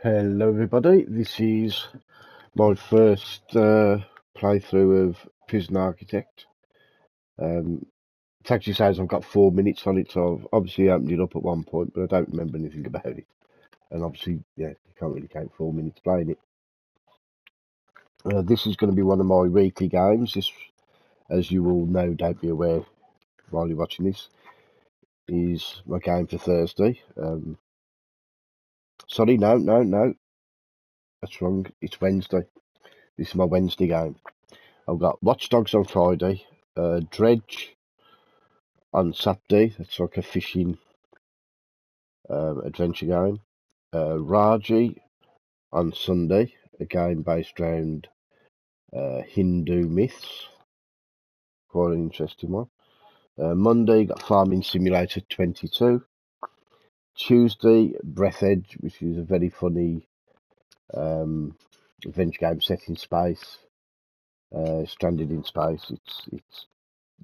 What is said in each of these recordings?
Hello everybody, this is my first playthrough of Prison Architect. It actually says I've got 4 minutes on it, so I've obviously opened it up at one point, but I don't remember anything about it. And obviously, yeah, you can't really count 4 minutes playing it. This is going to be one of my weekly games. This, as you all know, don't be aware while you're watching this, is my game for Thursday. Sorry, no, that's wrong. It's Wednesday. This is my Wednesday game. I've got Watch Dogs on Friday, Dredge on Saturday. That's like a fishing adventure game. Raji on Sunday, a game based around Hindu myths. Quite an interesting one. Monday, got Farming Simulator 22. Tuesday, Breath Edge, which is a very funny adventure game set in space. Stranded in space. It's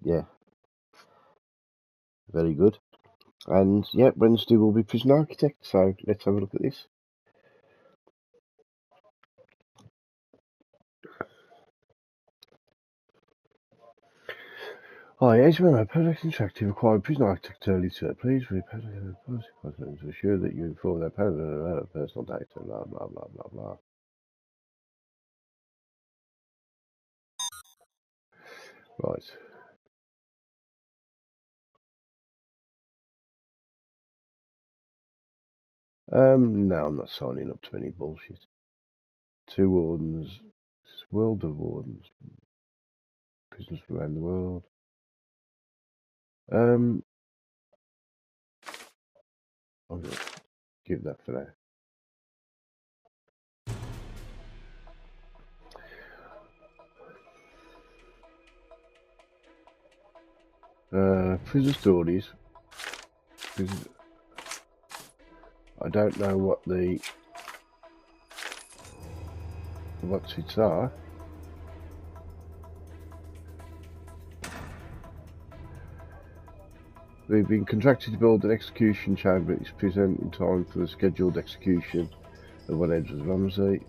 yeah, very good. And yeah, Wednesday will be Prison Architect, so let's have a look at this. Hi, as you remember, Project Interactive required Prison Architect early to please repair the policy content to ensure that you inform their personal data, blah blah blah blah blah. Right. No, I'm not signing up to any bullshit. 2 wardens, world of wardens, prisons from around the world. I'm gonna give that for now. Prison stories. I don't know what it are. We've been contracted to build an execution chamber. It's present in time for the scheduled execution of one Edward Ramsey.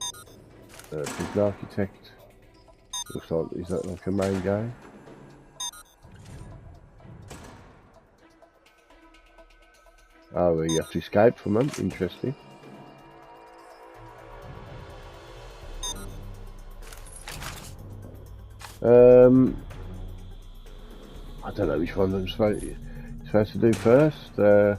Prison Architect. Looks like, is that like a main game? Oh, you have to escape from them. Interesting. I don't know which one I'm supposed to do first. It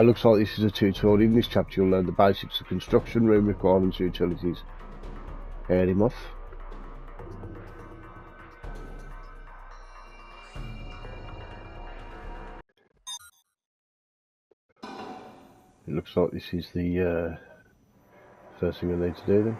looks like this is a tutorial. In this chapter, you'll learn the basics of construction, room requirements, utilities. Air him off. It looks like this is the first thing I need to do then.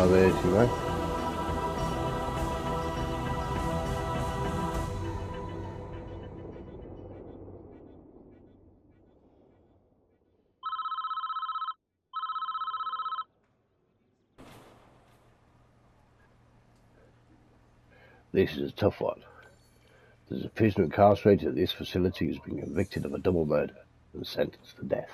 There you go. This is a tough one. There's a prisoner incarcerated at this facility who's been convicted of a double murder and sentenced to death.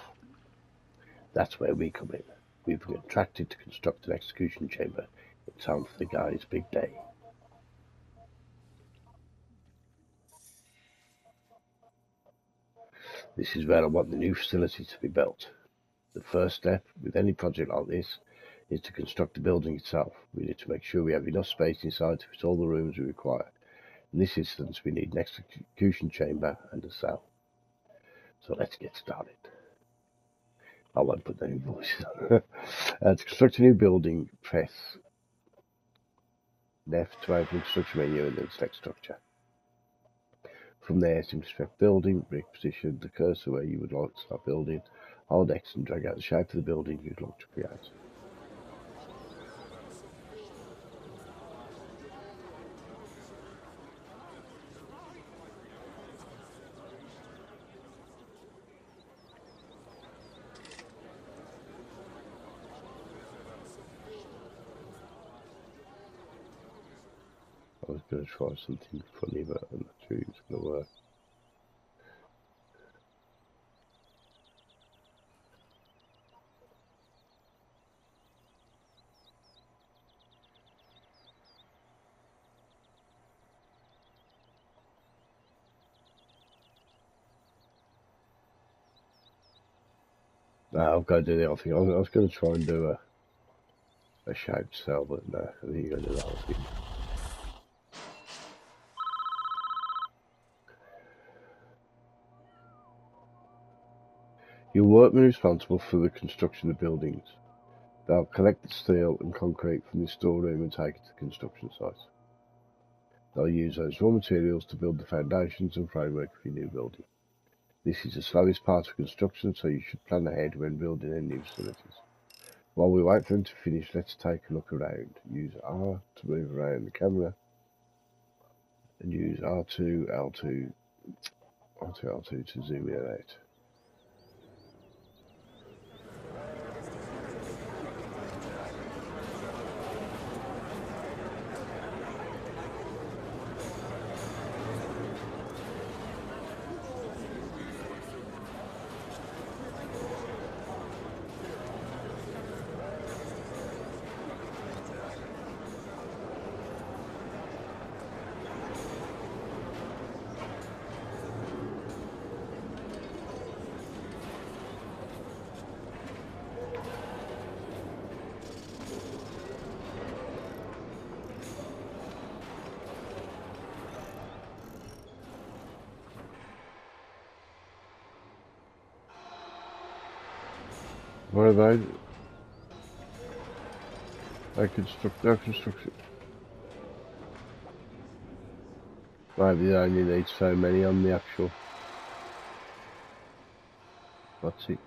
That's where we come in. We've been contracted to construct an execution chamber in time for the guy's big day. This is where I want the new facility to be built. The first step with any project like this is to construct the building itself. We need to make sure we have enough space inside to fit all the rooms we require. In this instance, we need an execution chamber and a cell. So let's get started. I won't put any voices on. To construct a new building, press left to open the construction menu and then select structure. From there, simply select building, reposition the cursor where you would like to start building, hold X and drag out the shape of the building you'd like to create. I was going to try something funny, but I'm not sure it's going to work. No, I've got to do the other thing. I was going to try and do a shaped cell, but no, I think you're going to do the whole thing. Your workmen are responsible for the construction of buildings. They'll collect the steel and concrete from the storeroom and take it to the construction site. They'll use those raw materials to build the foundations and framework for your new building. This is the slowest part of construction, so you should plan ahead when building any new facilities. While we wait for them to finish, let's take a look around. Use R to move around the camera, and use R2, L2, R2, L2 to zoom in and out. What about I construct their construction? Maybe they only need so many on the actual. That's it.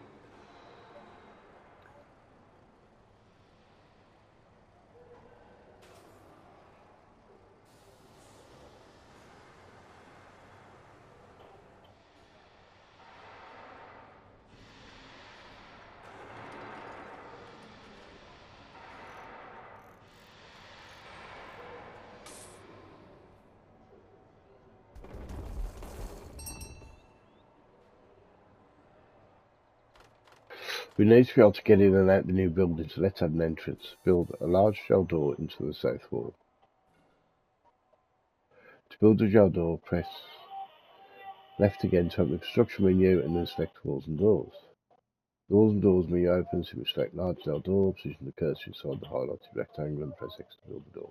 We need to be able to get in and out the new building, so let's add an entrance. Build a large shell door into the south wall. To build a shell door, press left again to open the construction menu and then select walls and doors. The walls and doors menu opens, so we select large shell door, position the cursor inside the highlighted rectangle and press X to build the door.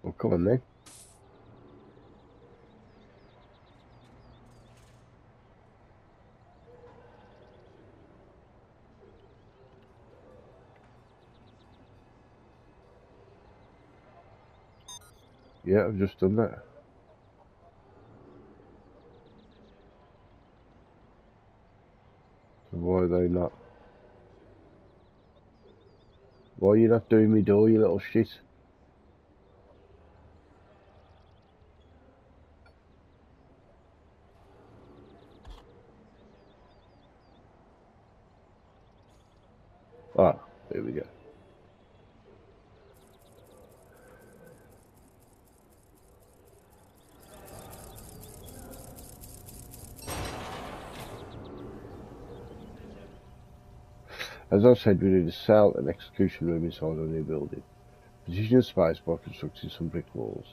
Well, come on then. Yeah, I've just done that. So why are they not? Why are you not doing me door, you little shit? Ah, there we go. As I said, we need to sell an execution room inside our new building. Position space by constructing some brick walls.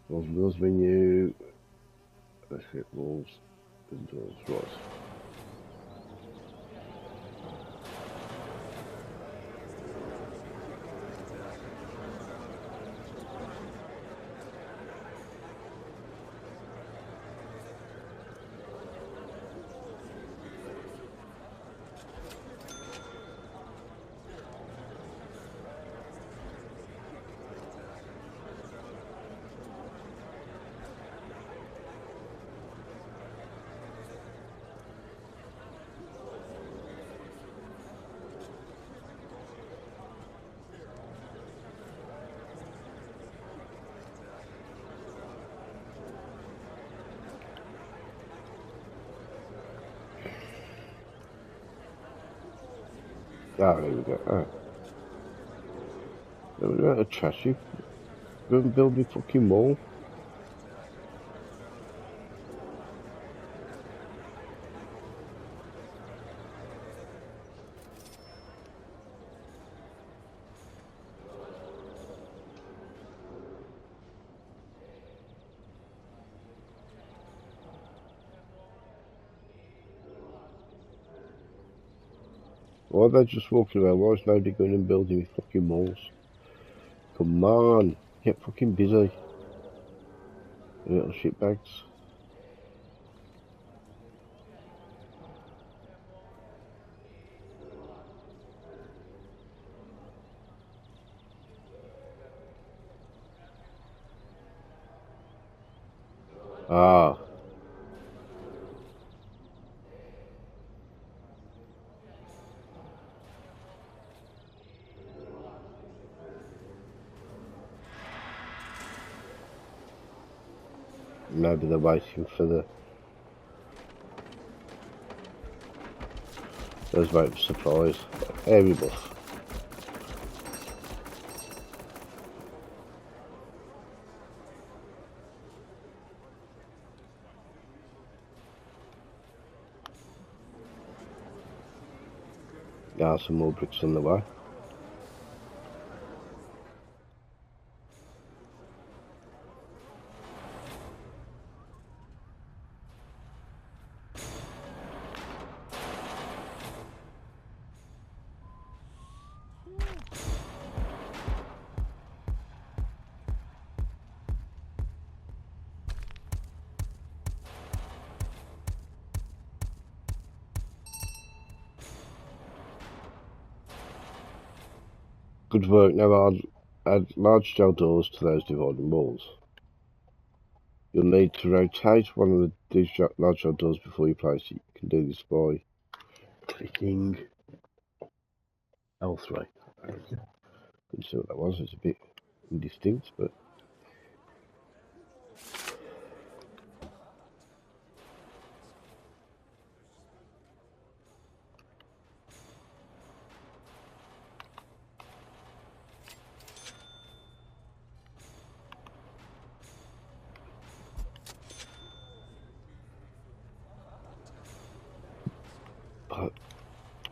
Walls and doors menu. Let's get walls and doors. Right. Ah, there we go. Ah. There we go. A trashy. Go and build me fucking wall. Why are they just walking around? Why is nobody going and building me fucking walls? Come on. Get fucking busy. You little shitbags. Ah. Maybe they're waiting for the... There's waiting for supplies. Airy buff. Yeah, some more bricks on the way. Good work. Now add large gel doors to those dividing walls. You'll need to rotate one of these large gel doors before you place it. You can do this by clicking L3. Couldn't see what that was. It's a bit indistinct, but...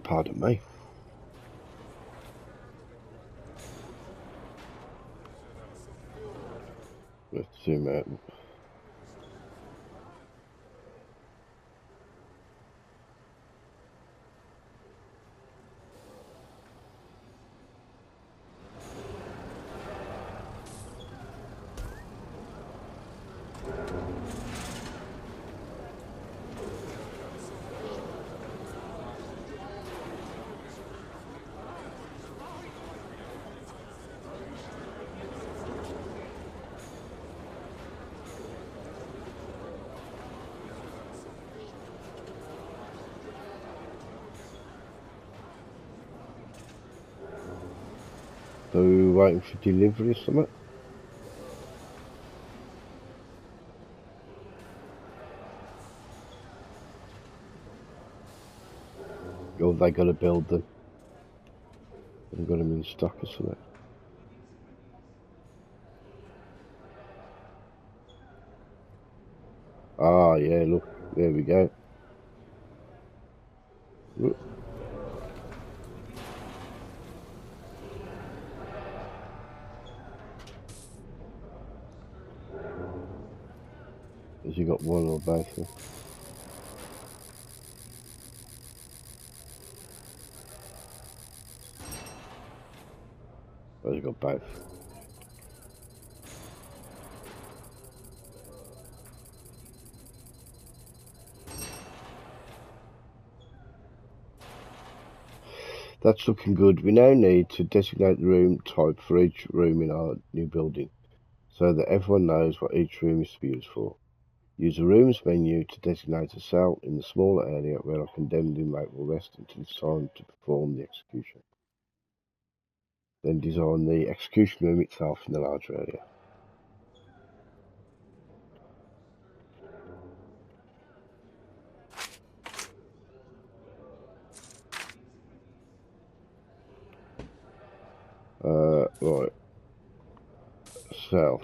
Pardon me. Let's zoom out. So we're waiting for delivery or something? Or they got to build them? They've got them in stock or something? Ah, yeah, look. There we go. Has you got one or both? Or you got both? That's looking good. We now need to designate the room type for each room in our new building, so that everyone knows what each room is to be used for. Use the Rooms menu to designate a cell in the smaller area where our condemned inmate will rest until it's time to perform the execution. Then design the execution room itself in the larger area. Right, cell.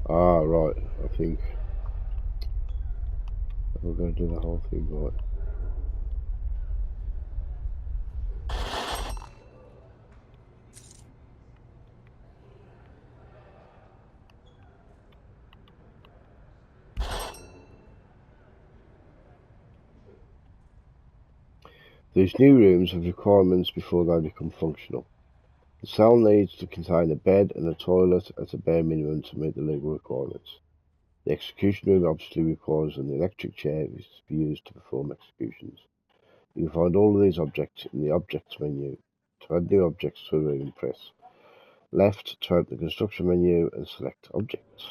Ah, right, I think we're going to do the whole thing right. These new rooms have requirements before they become functional. The cell needs to contain a bed and a toilet at a bare minimum to meet the legal requirements. The execution room obviously requires an electric chair which is to be used to perform executions. You can find all of these objects in the Objects menu. To add new objects to a room, press left to open the Construction menu and select Objects.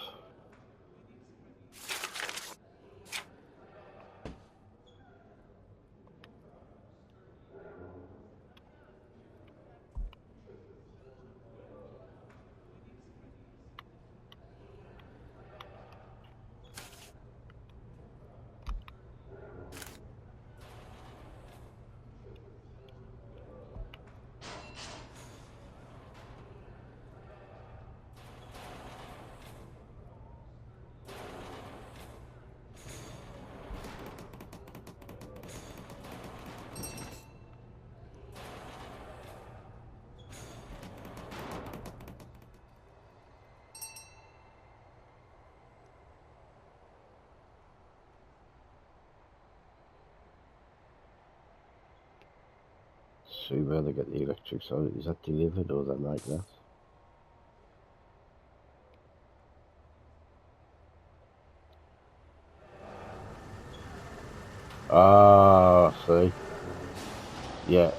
See where they get the electric. So is that delivered or they make that? Ah, see. Yeah.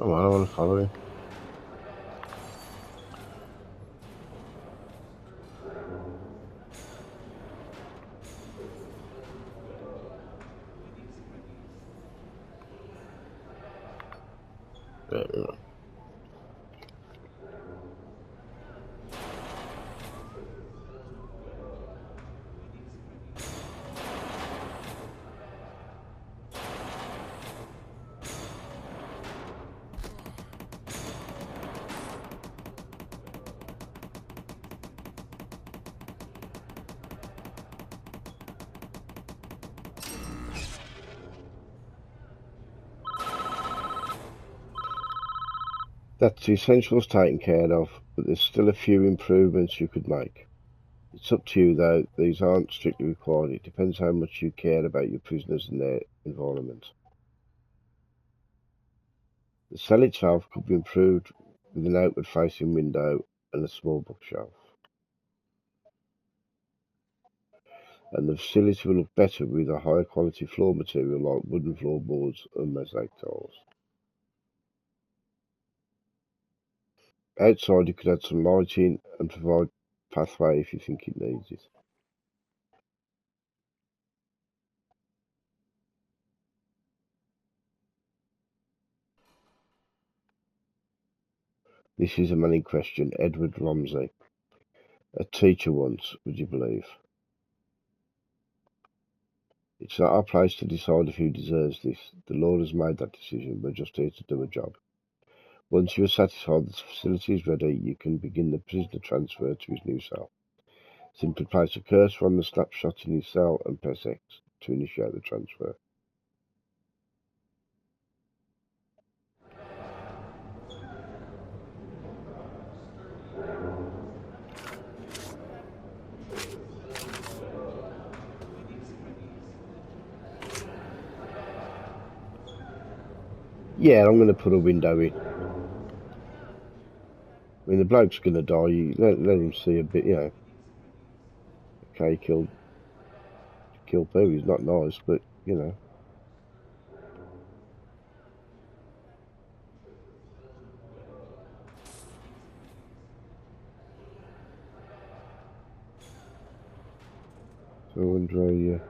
Oh, I don't want to follow you. Yeah. That's the essentials taken care of, but there's still a few improvements you could make. It's up to you though, these aren't strictly required. It depends how much you care about your prisoners and their environment. The cell itself could be improved with an outward facing window and a small bookshelf. And the facility will look better with a higher quality floor material like wooden floorboards and mosaic tiles. Outside you could add some lighting and provide pathway if you think it needs it. This is a man in question, Edward Romsey. A teacher once, would you believe? It's not our place to decide who deserves this. The Lord has made that decision. We're just here to do a job. Once you are satisfied that the facility is ready, you can begin the prisoner transfer to his new cell. Simply place a cursor on the snapshot in his cell and press X to initiate the transfer. Yeah, I'm going to put a window in. I mean, the bloke's going to die. You let him see a bit, you know. Okay, he killed Pooh. He's not nice, but, you know. So Andre, there we go.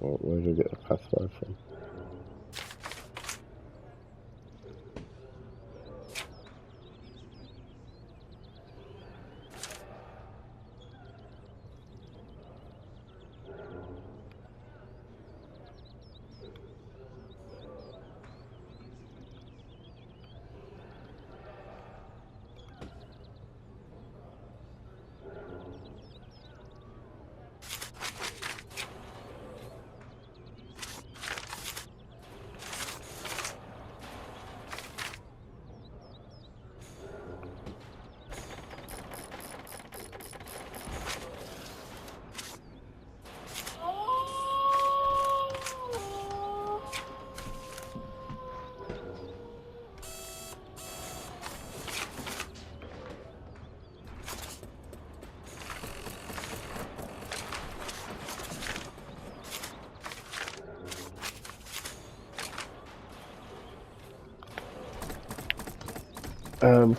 Well, where did I get the pathway from?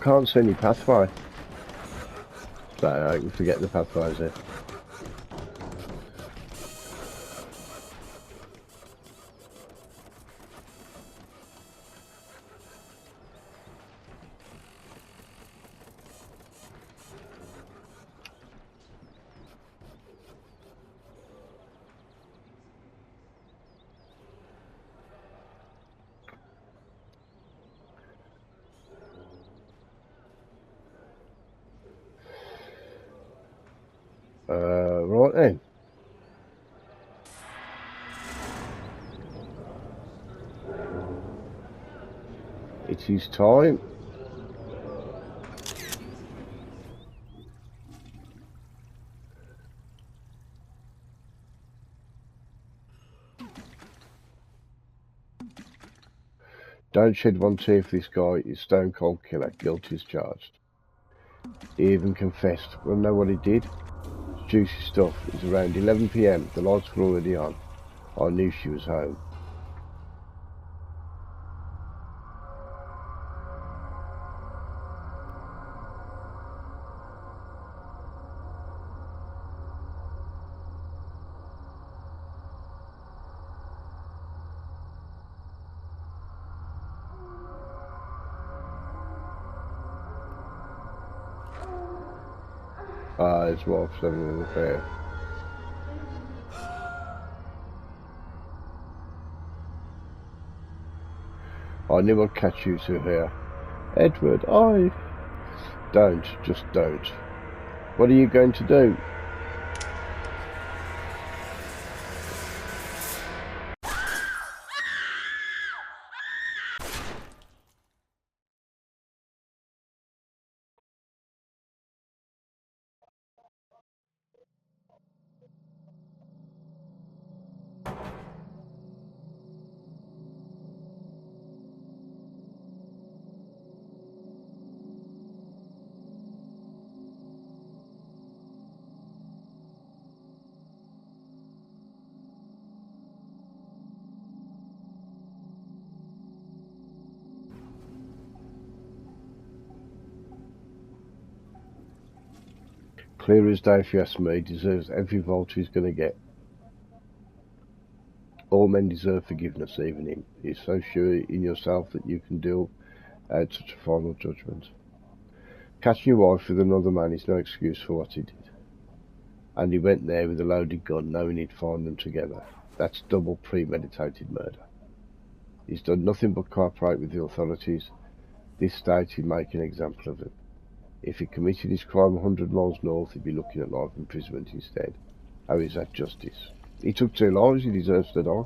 Can't see any pathway. So I can forget the pathways here. Right then. It is time. Don't shed one tear for this guy. He's stone cold killer. Guilty as charged. He even confessed. Wanna know what he did? It's juicy stuff. It was around 11 PM. The lights were already on. I knew she was home. His wife's having an affair. I knew I'd catch you two here. Edward, I... Don't, just don't. What are you going to do? Clear as day if you ask me, deserves every vault he's going to get. All men deserve forgiveness, even him. He's so sure in yourself that you can deal out such a final judgment. Catching your wife with another man is no excuse for what he did. And he went there with a loaded gun, knowing he'd find them together. That's double premeditated murder. He's done nothing but cooperate with the authorities. This state he'd make an example of him. If he committed his crime 100 miles north, he'd be looking at life imprisonment instead. How is that justice? He took 2 lives, he deserves to die.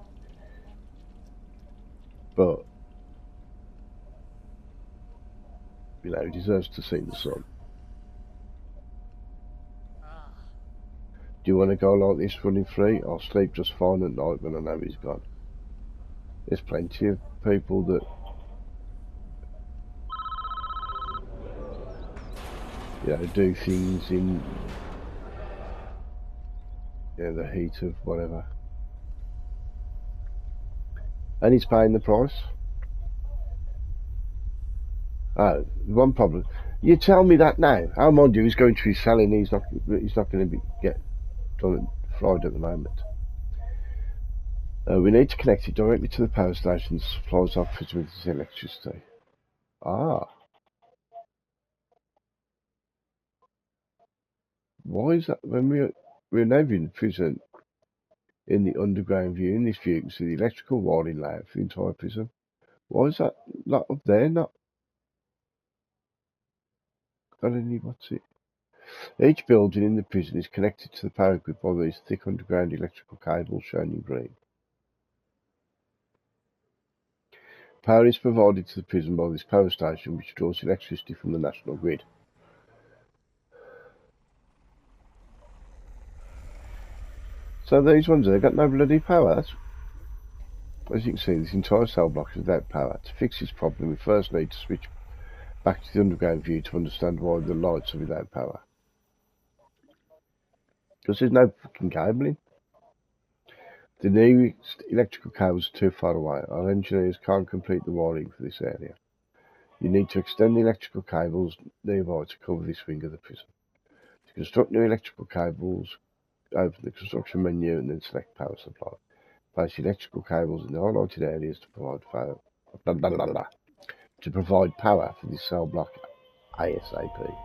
But, you know, he deserves to see the sun. Do you want to go like this running free? I'll sleep just fine at night when I know he's gone. There's plenty of people that do things in the heat of whatever. And he's paying the price. Oh, one problem. You tell me that now. How mind you, he's going to be selling. He's not going to get done fried at the moment. We need to connect it directly to the power station that supplies our prison with his electricity. Ah. Why is that? When we're now in prison, in the underground view, in this view, you can see the electrical wiring layout for the entire prison. Why is that not up there? Not got any, what's it? Each building in the prison is connected to the power grid by these thick underground electrical cables shown in green. Power is provided to the prison by this power station, which draws electricity from the national grid. So these ones there got no bloody power. As you can see, this entire cell block is without power. To fix this problem, we first need to switch back to the underground view to understand why the lights are without power. Because there's no fucking cabling. The nearest electrical cables are too far away. Our engineers can't complete the wiring for this area. You need to extend the electrical cables nearby to cover this wing of the prison. To construct new electrical cables, open the construction menu and then select power supply. Place electrical cables in the highlighted areas to provide power. To provide power for this cell block ASAP.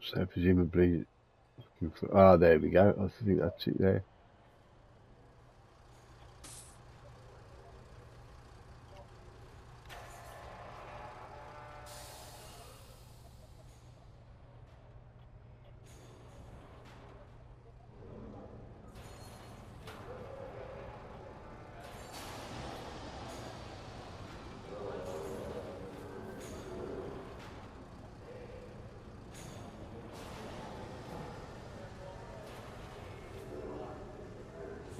So presumably, there we go. I think that's it there.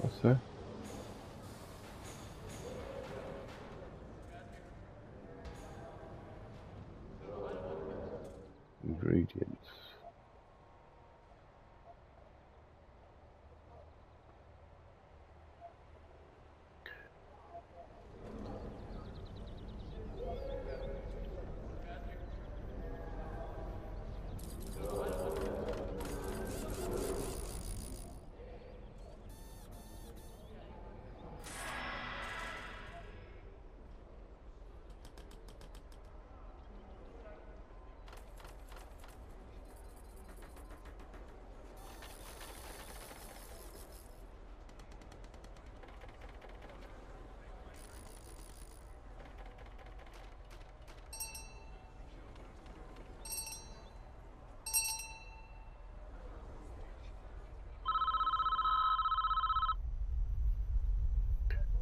What's that? Ingredients.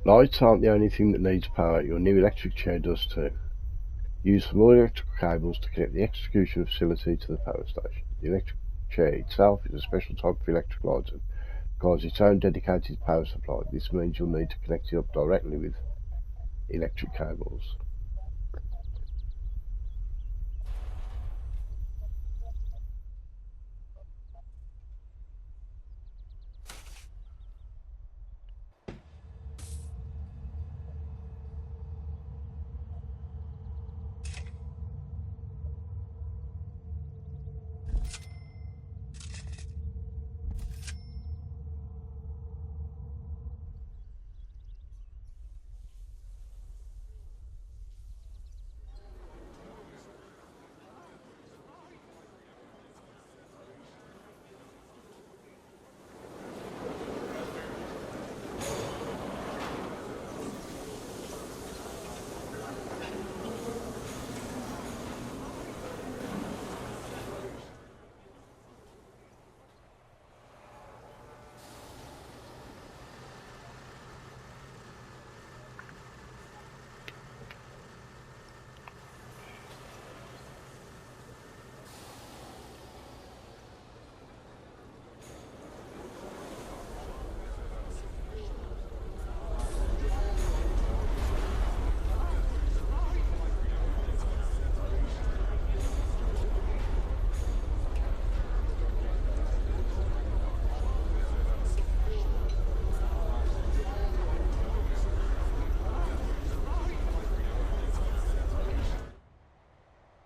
Lights aren't the only thing that needs power, your new electric chair does too. Use some more electrical cables to connect the execution facility to the power station. The electric chair itself is a special type of electrical item. It requires its own dedicated power supply. This means you'll need to connect it up directly with electric cables.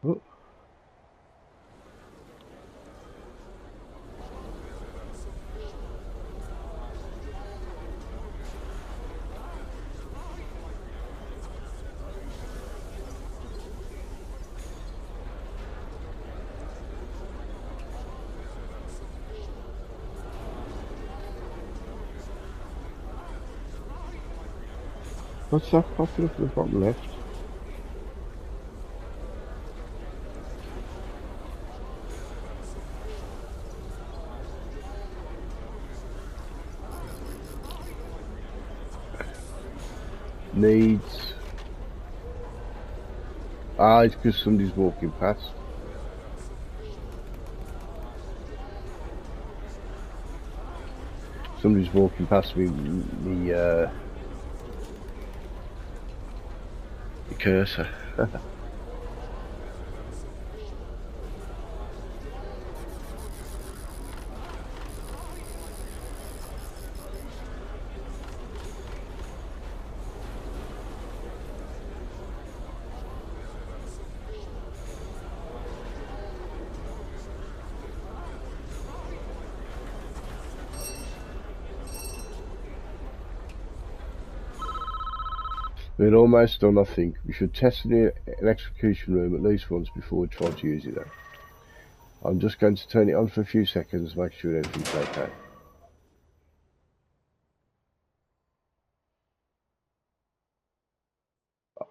Oh, what's that popping up in the bottom left? Needs... Ah, it's because somebody's walking past. Somebody's walking past me, the cursor. We're almost done, I think. We should test the electrocution room at least once before we try to use it though. I'm just going to turn it on for a few seconds, make sure everything's okay.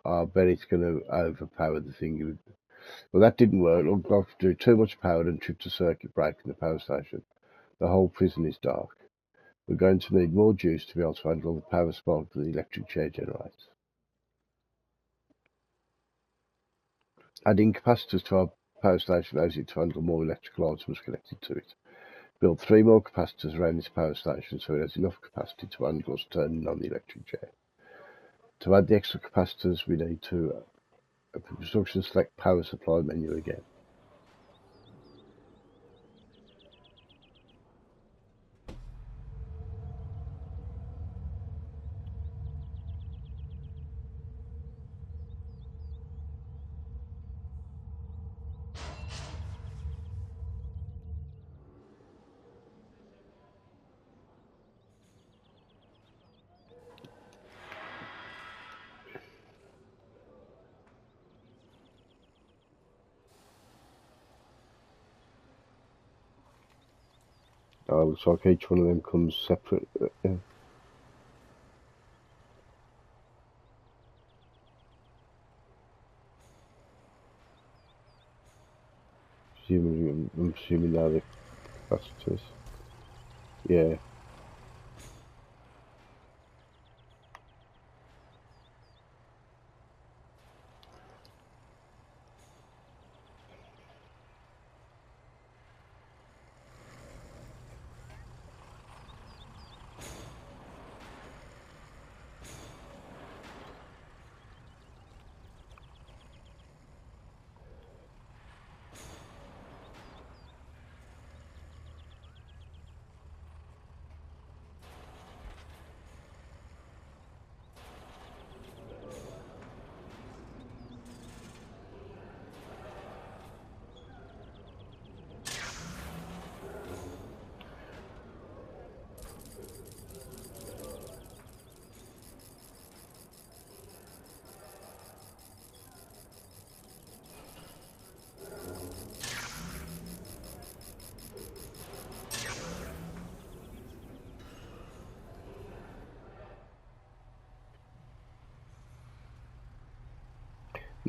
I bet it's going to overpower the thing. Well, that didn't work. Looked like to do too much power and tripped a circuit breaker in the power station. The whole prison is dark. We're going to need more juice to be able to handle the power spark that the electric chair generates. Adding capacitors to our power station allows it to handle more electrical items connected to it. Build 3 more capacitors around this power station so it has enough capacity to handle us turning on the electric chair. To add the extra capacitors, we need to construction select power supply menu again. Looks like each one of them comes separate. I'm assuming now the capacitors. Yeah.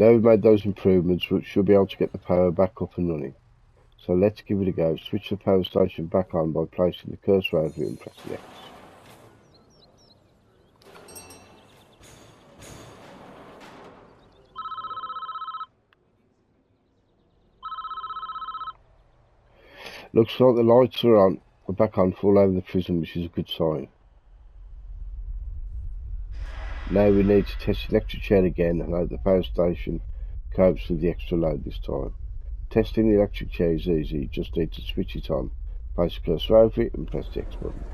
Now we've made those improvements, we should be able to get the power back up and running. So let's give it a go. Switch the power station back on by placing the cursor over it and pressing X. Looks like the lights are back on for all over the prison, which is a good sign. Now we need to test the electric chair again and hope the power station copes with the extra load this time. Testing the electric chair is easy, you just need to switch it on, place the cursor over it and press the X button.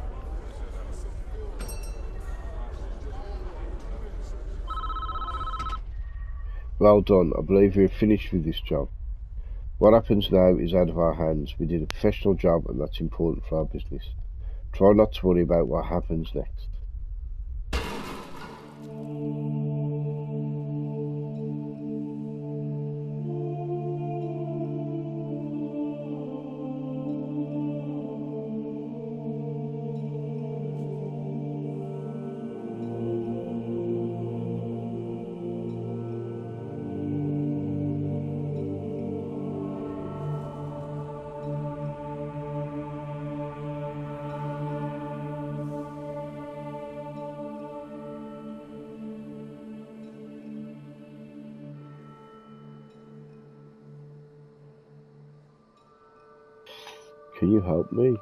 Well done, I believe we are finished with this job. What happens now is out of our hands. We did a professional job and that's important for our business. Try not to worry about what happens next. Can you help me?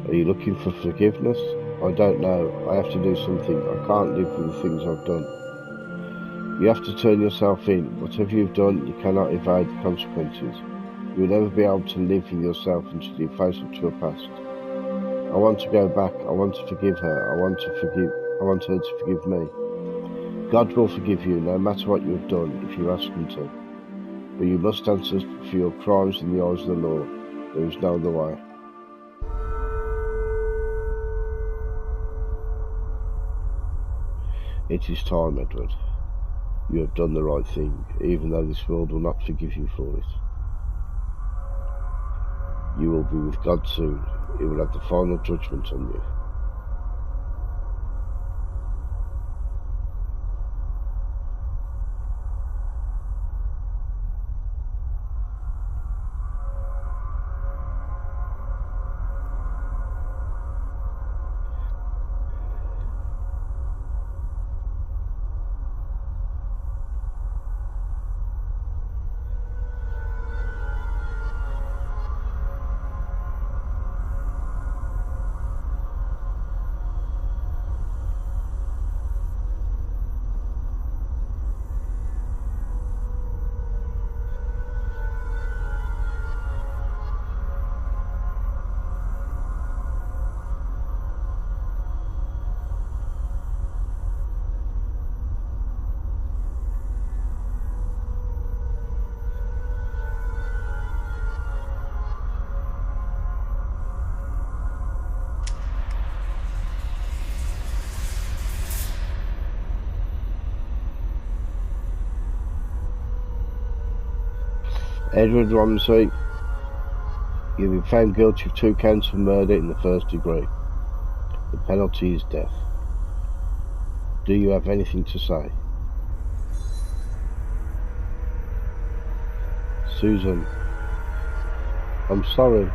Are you looking for forgiveness? I don't know. I have to do something. I can't live with the things I've done. You have to turn yourself in. Whatever you've done, you cannot evade the consequences. You will never be able to live with yourself until you face up to your past. I want to go back. I want to forgive her. I want her to forgive me. God will forgive you no matter what you have done if you ask him to. But you must answer for your crimes in the eyes of the law. There is no other way. It is time, Edward. You have done the right thing, even though this world will not forgive you for it. You will be with God soon. He will have the final judgment on you. Edward Romsey, you've been found guilty of 2 counts of murder in the 1st degree. The penalty is death. Do you have anything to say? Susan, I'm sorry.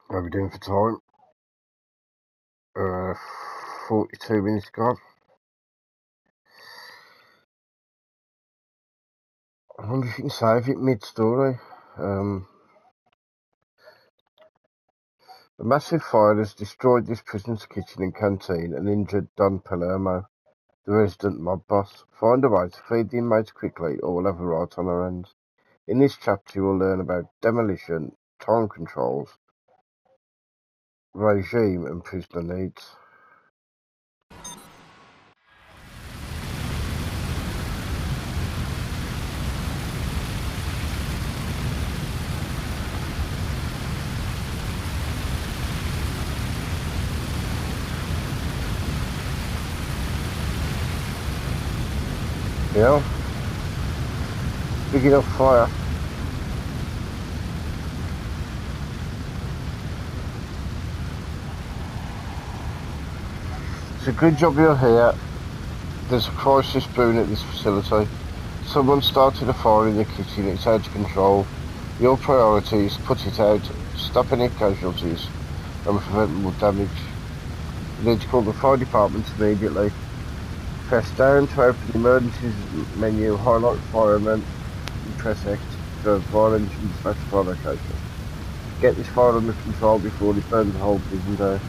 What are we doing for time? 42 minutes gone. I wonder if you can save it mid-story. A massive fire has destroyed this prison's kitchen and canteen and injured Don Palermo, the resident mob boss. Find a way to feed the inmates quickly or we'll have a right on our hands. In this chapter you will learn about demolition, time controls, regime and prisoner needs. Yeah, big enough fire. It's a good job you're here. There's a crisis brewing at this facility. Someone started a fire in the kitchen, it's out of control. Your priority is to put it out, stop any casualties and prevent more damage. You need to call the fire department immediately. Press down to open the emergencies menu, highlight fireman, and press X to fire engine slash fire location. Get this fire under control before it burns the whole prison down.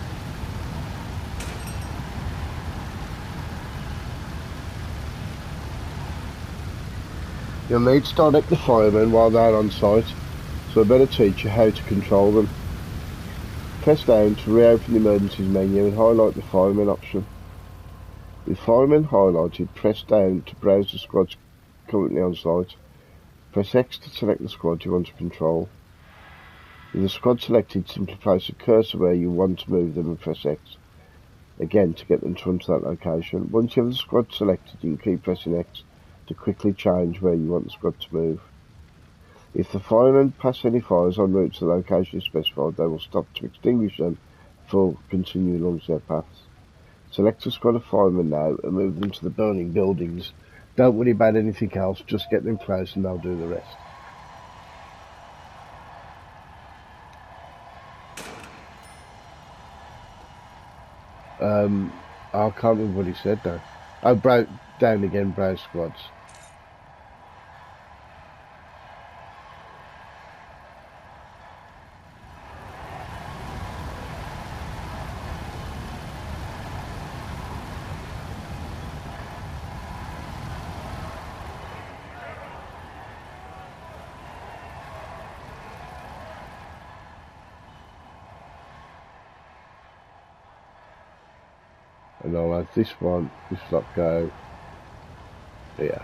You'll need to direct the firemen while they're on site, so I better teach you how to control them. Press down to reopen the emergencies menu and highlight the fireman option. With firemen highlighted, press down to browse the squads currently on site. Press X to select the squad you want to control. With the squad selected, simply place a cursor where you want to move them and press X again to get them to run to that location. Once you have the squad selected, you can keep pressing X to quickly change where you want the squad to move. If the firemen pass any fires en route to the location specified, they will stop to extinguish them before continuing along their paths. Select a squad of firemen now and move them to the burning buildings. Don't worry about anything else, just get them close and they'll do the rest. I can't remember what he said now. Oh, down again, browse squads. And I'll have this lot go here.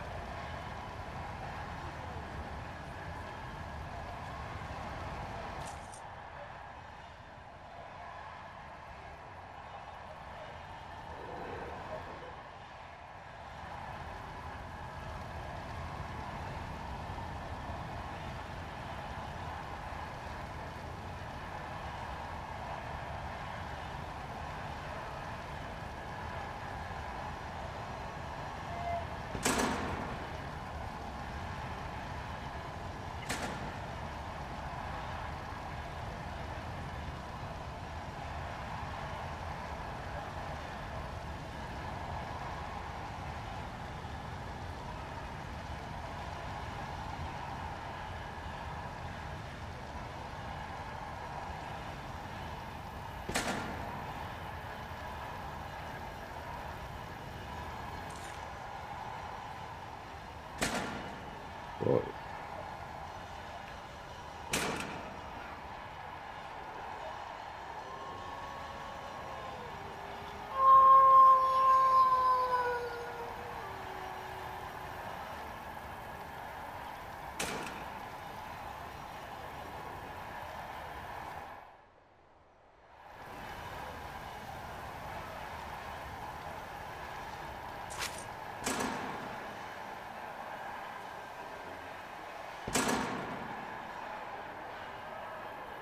Right.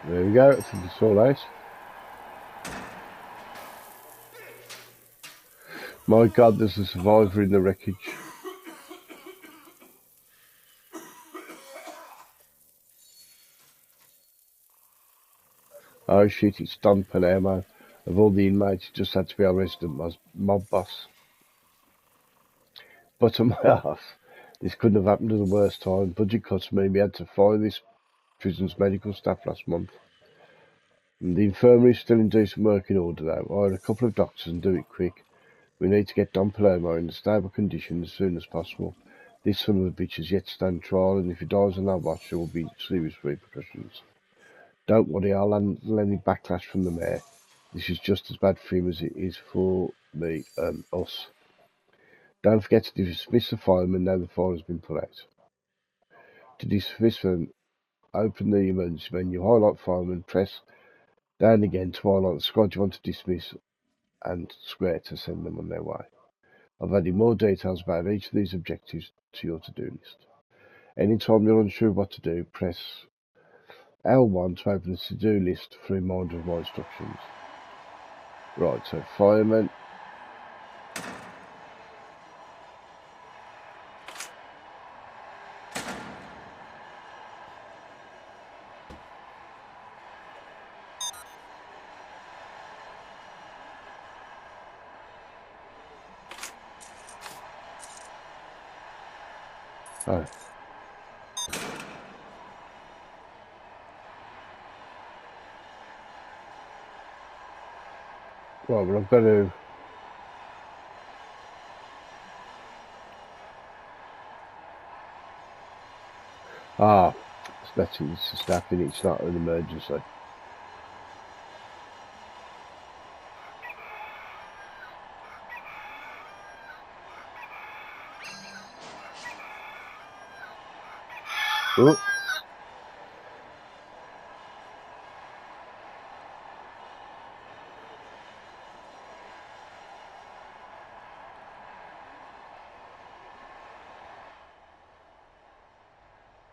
There we go, I think it's all out. My God, there's a survivor in the wreckage. Oh shit, it's Don Palermo. Of all the inmates, it just had to be our resident mob boss. But on my ass, this couldn't have happened at the worst time. Budget cuts mean we had to fire this prison's medical staff last month. The infirmary is still in decent working order though. I had a couple of doctors and do it quick. We need to get Don Palermo in a stable condition as soon as possible. This son of a bitch has yet to stand trial, and if he dies on our watch, there will be serious repercussions. Don't worry, I'll handle any backlash from the mayor. This is just as bad for him as it is for us. Don't forget to dismiss the fireman now the fire has been put out. To dismiss them, open the emergency menu, highlight fireman, press down again to highlight the squad you want to dismiss, and square to send them on their way. I've added more details about each of these objectives to your to-do list. Anytime you're unsure what to do, press L1 to open the to-do list for a reminder of my instructions. Right, so fireman. Oh. Right, well I've got to... That's it, it's a snapping, it's not an emergency. Oh.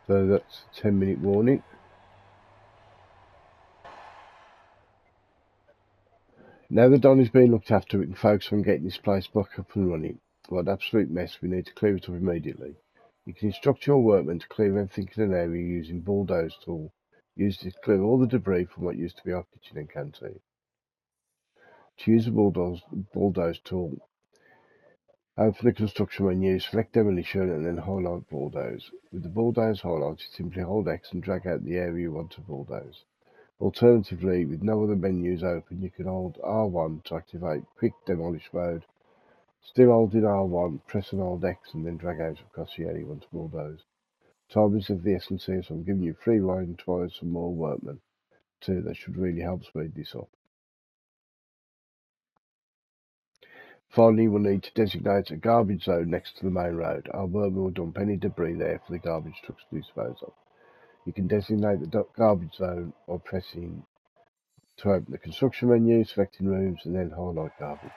So that's a 10-minute warning. Now that Don is being looked after, we can focus on getting this place back up and running. What an absolute mess, we need to clear it up immediately. You can instruct your workmen to clear everything in an area using bulldoze tool. Use it to clear all the debris from what used to be our kitchen and canteen. To use the bulldoze tool, open the construction menu, select demolition and then highlight bulldoze. With the bulldoze highlighted, simply hold X and drag out the area you want to bulldoze. Alternatively, with no other menus open, you can hold R1 to activate quick demolish mode. Still holding R1, press and hold X and then drag out across the area you want to bulldoze. Time is of the essence here, so I'm giving you free rein to hire some more workmen too. That should really help speed this up. Finally, we'll need to designate a garbage zone next to the main road. Our workmen will dump any debris there for the garbage trucks to dispose of. You can designate the garbage zone by pressing to open the construction menu, selecting rooms, and then highlight garbage.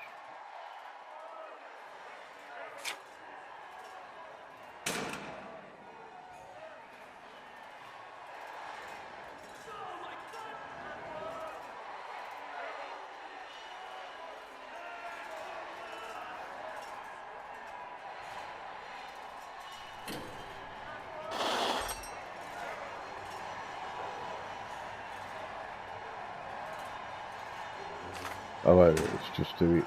Oh, wait, let's just do it.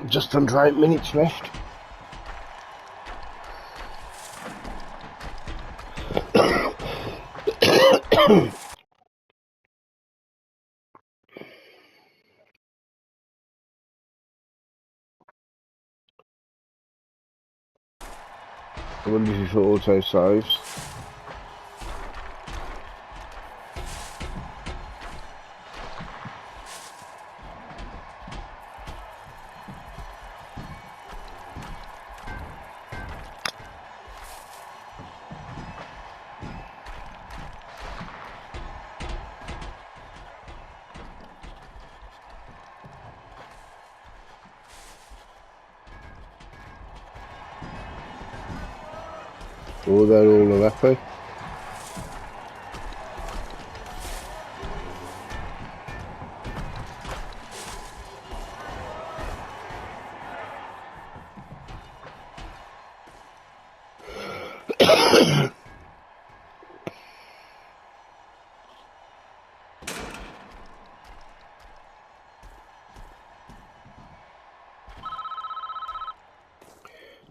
Just under 8 minutes left. I wonder if it auto saves. Oh, they're all happy.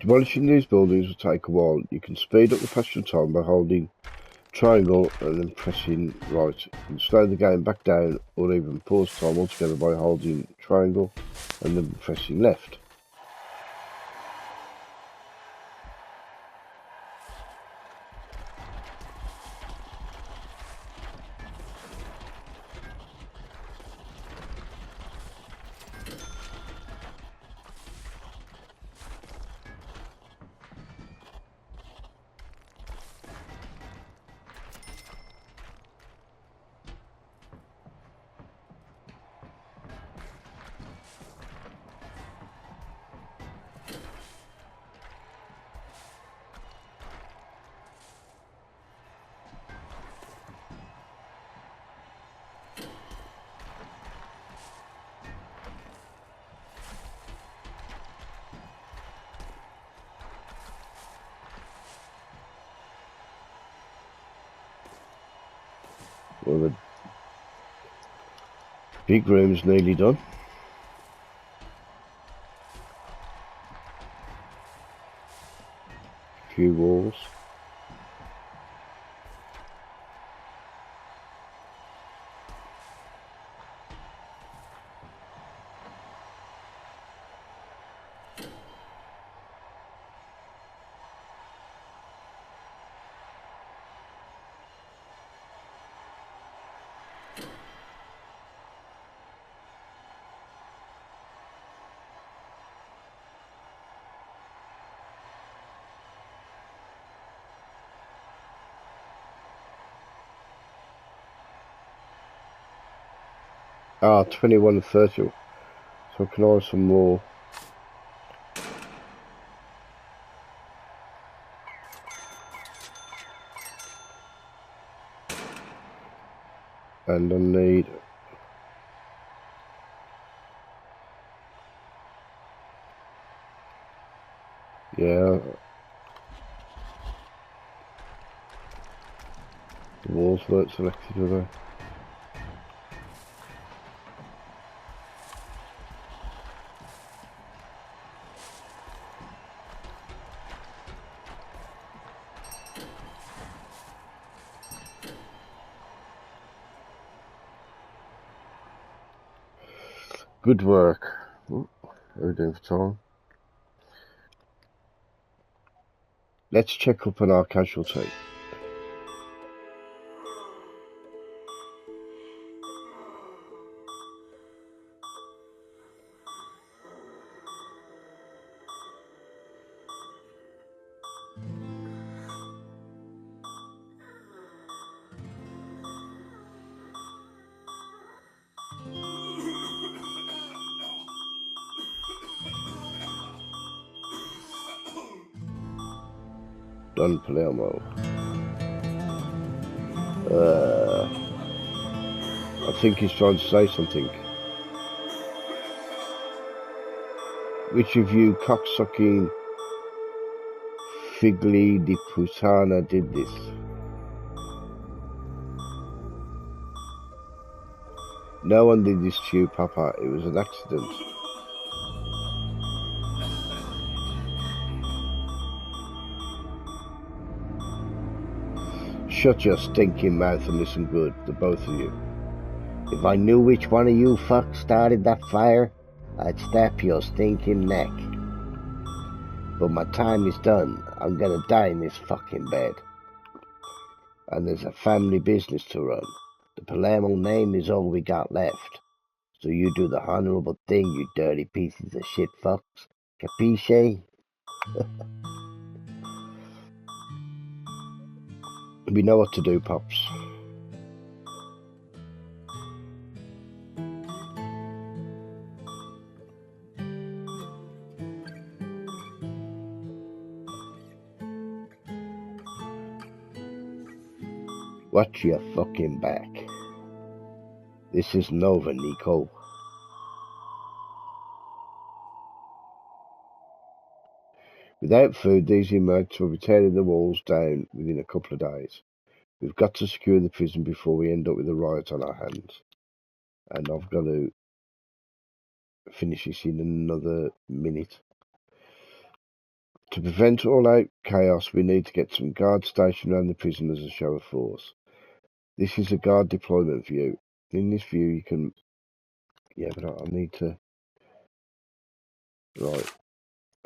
Demolishing these buildings will take a while. You can speed up the passage of time by holding triangle and then pressing right. You can slow the game back down or even pause time altogether by holding triangle and then pressing left. Well, the big room's nearly done. A few walls. Ah, 21 and 30. So I can order some more. And I need... Yeah. The walls weren't selected, were they? Good work. Ooh, how are we doing for time? Let's check up on our casualty. Done Palermo. I think he's trying to say something. Which of you cocksucking figli di Pusana did this? No one did this to you, Papa. It was an accident. Shut your stinking mouth and listen good, the both of you. If I knew which one of you fucks started that fire, I'd snap your stinking neck. But my time is done. I'm gonna die in this fucking bed. And there's a family business to run. The Palermo name is all we got left. So you do the honorable thing, you dirty pieces of shit fucks. Capisce? We know what to do, Pops. Watch your fucking back. This isn't over, Nico. Without food, these inmates will be tearing the walls down within a couple of days. We've got to secure the prison before we end up with a riot on our hands. And I've got to finish this in another minute. To prevent all-out chaos, we need to get some guards stationed around the prison as a show of force. This is a guard deployment view. In this view, you can... Yeah, but I need to... Right.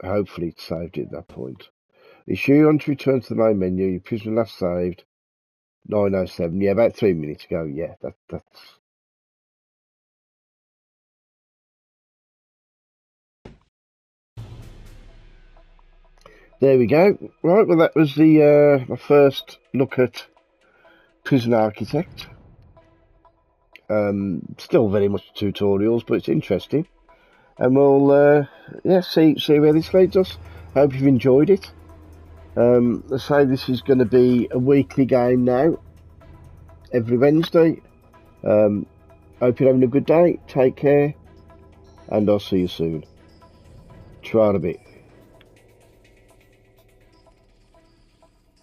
Hopefully it saved it at that point. Are you sure you want to return to the main menu? Your prisoner last saved 9:07. Yeah, about 3 minutes ago. Yeah, that's... There we go. Right, well that was the my first look at Prison Architect. Still very much tutorials, but it's interesting. And we'll see where this leads us. Hope you've enjoyed it. Let's say this is going to be a weekly game now, every Wednesday. Hope you're having a good day. Take care, and I'll see you soon. Try a bit.